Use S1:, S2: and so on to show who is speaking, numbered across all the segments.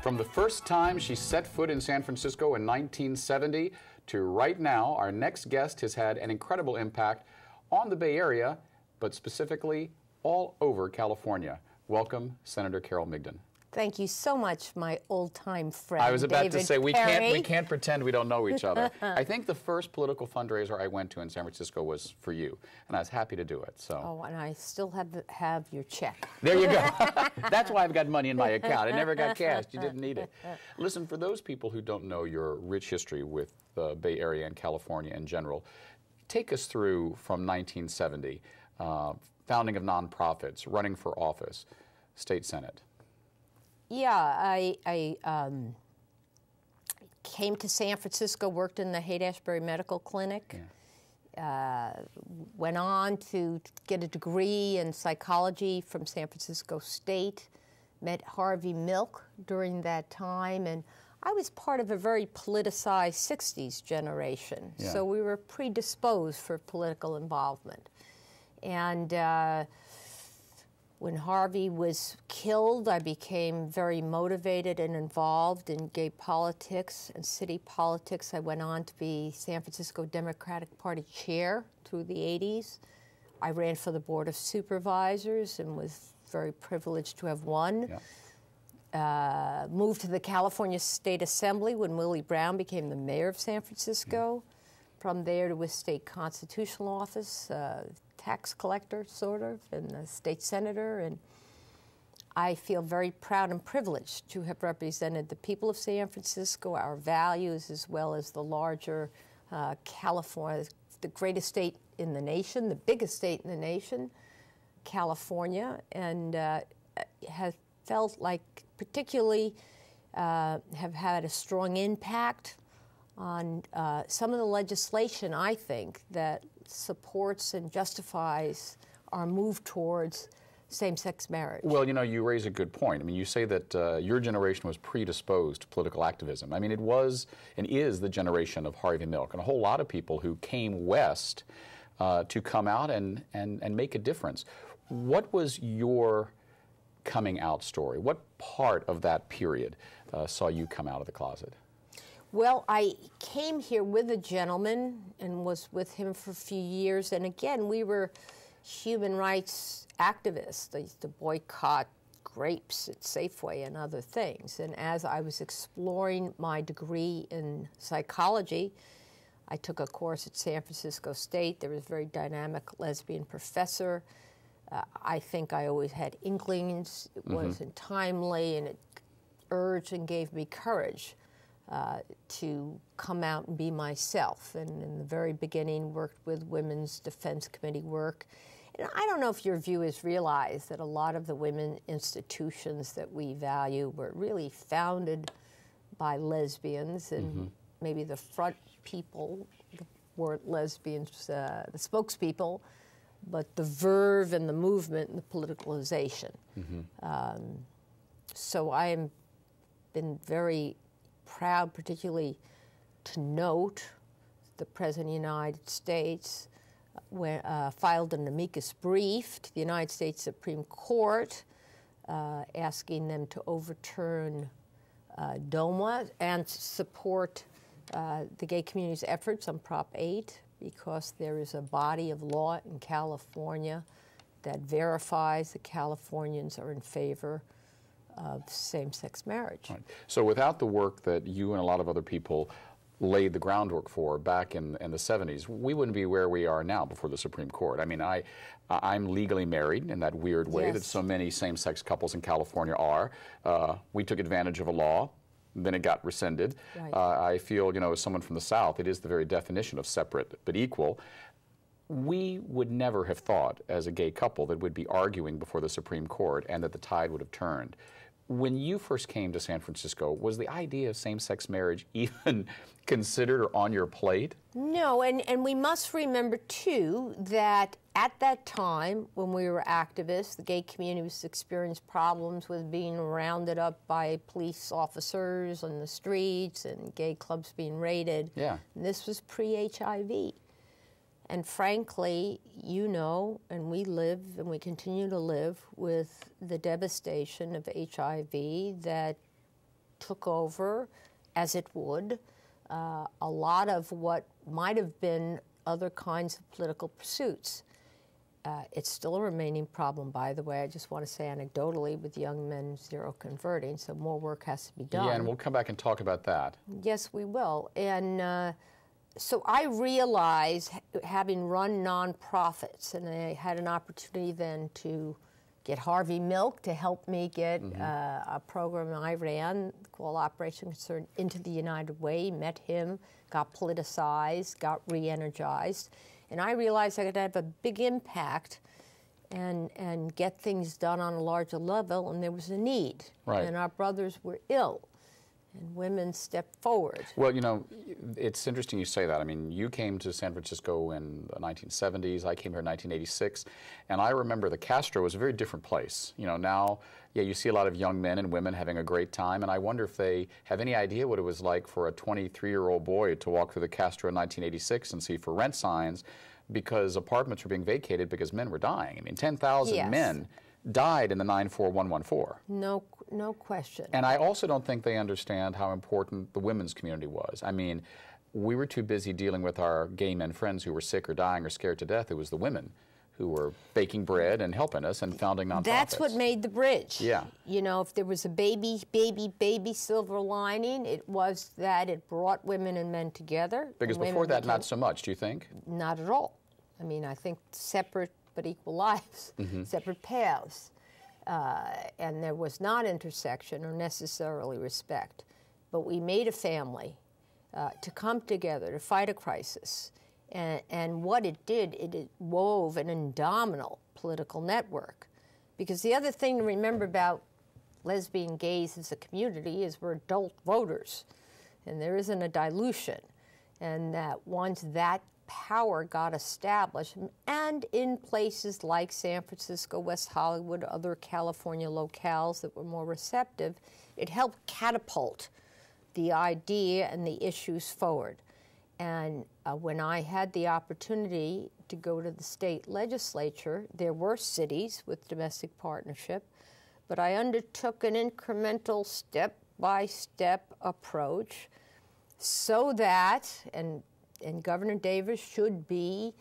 S1: From the first time she set foot in San Francisco in 1970 to right now, our next guest has had an incredible impact on the Bay Area, but specifically all over California. Welcome, Senator Carole Migden.
S2: Thank you so much, my old-time friend,
S1: I was about
S2: David
S1: to say, we
S2: Perry.
S1: can't pretend we don't know each other. I think the first political fundraiser I went to in San Francisco was for you, and I was happy to do it. So.
S2: Oh, and I still have your check.
S1: There you go. That's why I've got money in my account. It never got cashed. You didn't need it. Listen, for those people who don't know your rich history with the Bay Area and California in general, take us through from 1970, founding of nonprofits, running for office, state senate.
S2: Yeah, I came to San Francisco, worked in the Haight-Ashbury Medical Clinic, went on to get a degree in psychology from San Francisco State, met Harvey Milk during that time, and I was part of a very politicized 60s generation, so we were predisposed for political involvement. And when Harvey was killed, I became very motivated and involved in gay politics and city politics. I went on to be San Francisco Democratic Party chair through the 80s. I ran for the Board of Supervisors and was very privileged to have won. Moved to the California State Assembly when Willie Brown became the mayor of San Francisco. From there to a state constitutional office, tax collector, sort of, and a state senator, and I feel very proud and privileged to have represented the people of San Francisco, our values, as well as the larger California, the greatest state in the nation, the biggest state in the nation, California, and have felt like particularly have had a strong impact on some of the legislation, I think, that supports and justifies our move towards same-sex marriage.
S1: Well, you know, you raise a good point. I mean, you say that your generation was predisposed to political activism. I mean, it was and is the generation of Harvey Milk and a whole lot of people who came west to come out and make a difference. What was your coming out story? What part of that period saw you come out of the closet?
S2: Well, I came here with a gentleman and was with him for a few years. And again, we were human rights activists. They used to boycott grapes at Safeway and other things. And as I was exploring my degree in psychology, I took a course at San Francisco State. There was a very dynamic lesbian professor. I think I always had inklings. It wasn't timely, and it urged and gave me courage to come out and be myself. And in the very beginning, worked with Women's Defense Committee work. And I don't know if your viewers realize that a lot of the women institutions that we value were really founded by lesbians, and maybe the front people weren't lesbians, the spokespeople, but the verve and the movement and the politicalization. So I am been very proud, particularly to note the President of the United States filed an amicus brief to the United States Supreme Court asking them to overturn DOMA and support the gay community's efforts on Prop 8, because there is a body of law in California that verifies that Californians are in favor of same-sex marriage. Right.
S1: So without the work that you and a lot of other people laid the groundwork for back in the 70s, we wouldn't be where we are now before the Supreme Court. I mean, I'm legally married in that weird way that so many same-sex couples in California are. We took advantage of a law, then it got rescinded. Right. I feel, you know, as someone from the South, it is the very definition of separate but equal. We would never have thought, as a gay couple, that we'd be arguing before the Supreme Court and that the tide would have turned. When you first came to San Francisco, was the idea of same-sex marriage even considered or on your plate?
S2: No, and we must remember, too, that at that time, when we were activists, the gay community was experiencing problems with being rounded up by police officers on the streets and gay clubs being raided.
S1: Yeah. And
S2: this was pre-HIV. And frankly, you know, and we live and we continue to live with the devastation of HIV that took over, as it would, a lot of what might have been other kinds of political pursuits. It's still a remaining problem, by the way. I just want to say anecdotally, with young men zero converting, so more work has to be done.
S1: Yeah, and we'll come back and talk about that.
S2: Yes, we will. And so I realized, having run nonprofits, and I had an opportunity then to get Harvey Milk to help me get a program I ran called Operation Concern into the United Way, met him, got politicized, got re-energized. And I realized I could have a big impact and get things done on a larger level, and there was a need.
S1: Right.
S2: And our brothers were ill, and women stepped forward.
S1: Well, you know, it's interesting you say that. I mean, you came to San Francisco in the 1970s. I came here in 1986. And I remember the Castro was a very different place. You know, now, yeah, you see a lot of young men and women having a great time. And I wonder if they have any idea what it was like for a 23-year-old boy to walk through the Castro in 1986 and see for rent signs, because apartments were being vacated because men were dying. I mean, 10,000 men died in the 94114.
S2: No question.
S1: And I also don't think they understand how important the women's community was. I mean, we were too busy dealing with our gay men friends who were sick or dying or scared to death. It was the women who were baking bread and helping us and founding nonprofits.
S2: That's what made the bridge.
S1: Yeah.
S2: You know, if there was a baby silver lining, it was that it brought women and men together.
S1: Because before that, not so much, do you think?
S2: Not at all. I mean, I think separate but equal lives, separate paths. And there was not intersection or necessarily respect. But we made a family to come together to fight a crisis. And what it did, it wove an indomitable political network. Because the other thing to remember about lesbian gays as a community is we're adult voters. And there isn't a dilution. And that once that power got established, and in places like San Francisco, West Hollywood, other California locales that were more receptive, it helped catapult the idea and the issues forward. And when I had the opportunity to go to the state legislature, there were cities with domestic partnership, but I undertook an incremental step-by-step approach so that, and Governor Davis should be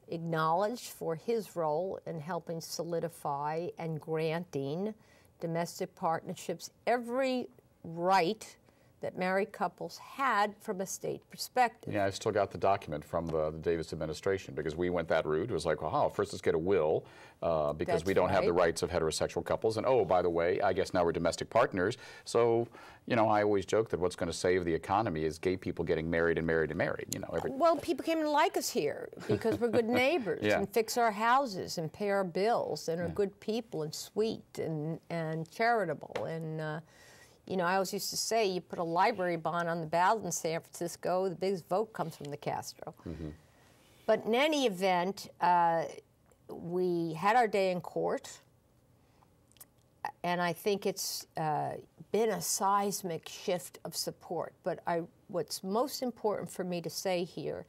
S2: acknowledged for his role in helping solidify and granting domestic partnerships every right that married couples had from a state perspective.
S1: Yeah, I still got the document from the Davis administration, because we went that route. It was like, well, first let's get a will, because
S2: That's
S1: we don't have the
S2: right.
S1: rights of heterosexual couples. And oh, by the way, I guess now we're domestic partners. So, you know, I always joke that what's going to save the economy is gay people getting married and married and married. You know,
S2: Well, people came to like us here because we're good neighbors and fix our houses and pay our bills and are good people and sweet and charitable. And you know, I always used to say, you put a library bond on the ballot in San Francisco, the biggest vote comes from the Castro. But in any event, we had our day in court, and I think it's been a seismic shift of support. But what's most important for me to say here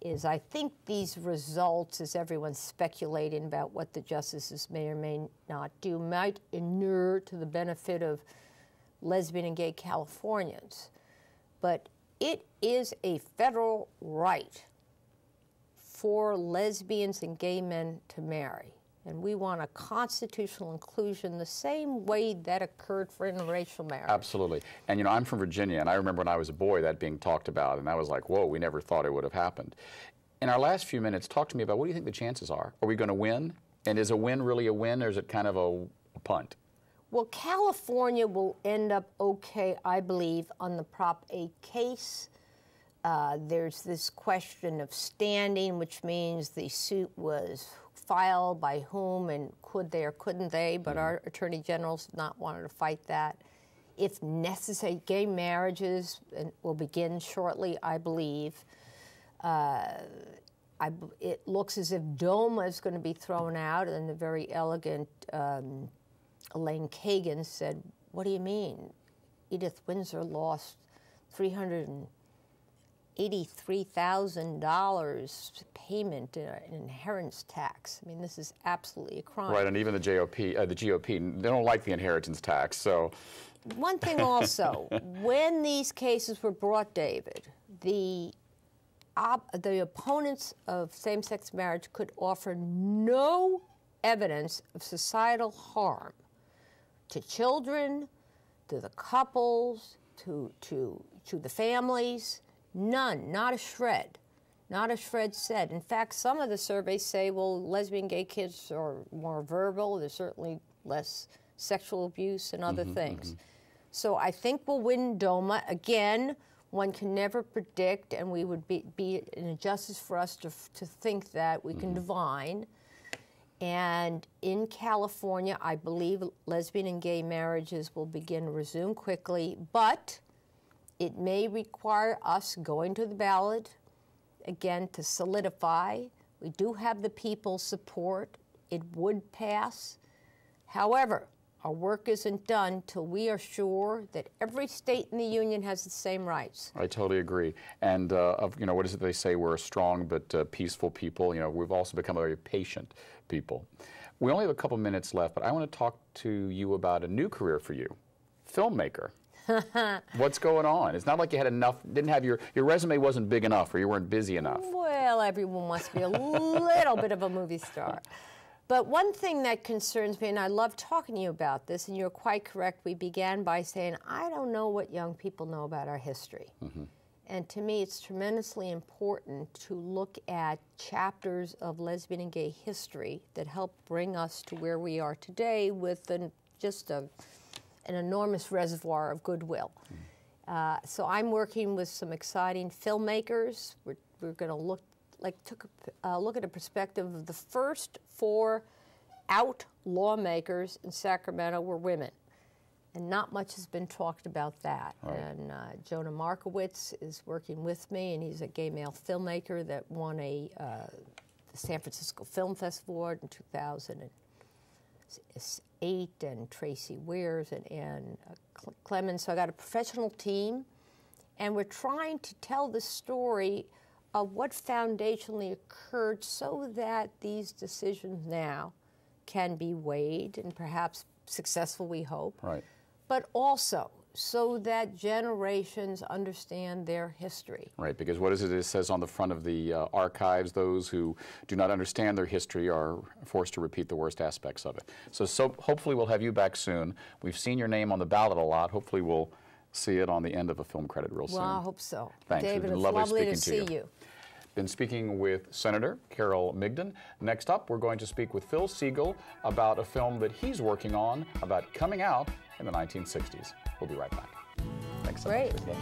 S2: is I think these results, as everyone's speculating about what the justices may or may not do, might inure to the benefit of lesbian and gay Californians. But it is a federal right for lesbians and gay men to marry. And we want a constitutional inclusion the same way that occurred for interracial marriage.
S1: Absolutely. And, you know, I'm from Virginia, and I remember when I was a boy that being talked about, and I was like, whoa, we never thought it would have happened. In our last few minutes, talk to me about what do you think the chances are? Are we going to win? And is a win really a win, or is it kind of a punt?
S2: Well, California will end up okay, I believe, on the Prop 8 case. There's this question of standing, which means the suit was filed by whom and could they or couldn't they, but our Attorney General's not wanted to fight that. If necessary, gay marriages will begin shortly, I believe. It looks as if DOMA is going to be thrown out, and the very elegant Elaine Kagan said, what do you mean? Edith Windsor lost 300 $83,000 payment in inheritance tax. I mean, this is absolutely a crime.
S1: Right, and even the GOP, they don't like the inheritance tax, so.
S2: One thing also, when these cases were brought, David, the opponents of same-sex marriage could offer no evidence of societal harm to children, to the couples, to the families. None, not a shred. Not a shred said. In fact, some of the surveys say, well, lesbian, gay kids are more verbal. There's certainly less sexual abuse and other things. So I think we'll win DOMA. Again, one can never predict, and we would be an injustice for us to think that we can divine. And in California, I believe lesbian and gay marriages will begin to resume quickly, but it may require us going to the ballot, again, to solidify. We do have the people's support. It would pass. However, our work isn't done till we are sure that every state in the union has the same rights.
S1: I totally agree. And what is it they say? We're a strong but peaceful people. We've also become a very patient people. We only have a couple minutes left, but I want to talk to you about a new career for you, filmmaker. What's going on? It's not like you had enough, didn't have your resume wasn't big enough or you weren't busy enough.
S2: Well, everyone wants to be a little bit of a movie star. But one thing that concerns me, and I love talking to you about this, and you're quite correct, we began by saying, I don't know what young people know about our history. And to me, it's tremendously important to look at chapters of lesbian and gay history that help bring us to where we are today with just an enormous reservoir of goodwill. So I'm working with some exciting filmmakers. We're going to look at a perspective of the first 4 out lawmakers in Sacramento were women. And not much has been talked about that. Right. And Jonah Markowitz is working with me, and he's a gay male filmmaker that won the San Francisco Film Festival Award in 2008, and Tracy Wears and Ann Clemens. So I got a professional team, and we're trying to tell the story of what foundationally occurred so that these decisions now can be weighed and perhaps successful, we hope.
S1: Right.
S2: But also so that generations understand their history.
S1: Right, because what is it? It says on the front of the archives, those who do not understand their history are forced to repeat the worst aspects of it. So hopefully we'll have you back soon. We've seen your name on the ballot a lot. Hopefully we'll see it on the end of a film credit real soon.
S2: Well, I hope so.
S1: Thanks.
S2: David,
S1: it's
S2: it's
S1: lovely
S2: lovely to
S1: speaking
S2: see you.
S1: Been speaking with Senator Carole Migden. Next up, we're going to speak with Phil Siegel about a film that he's working on about coming out in the 1960s. We'll be right back. Thanks so much.
S2: Great.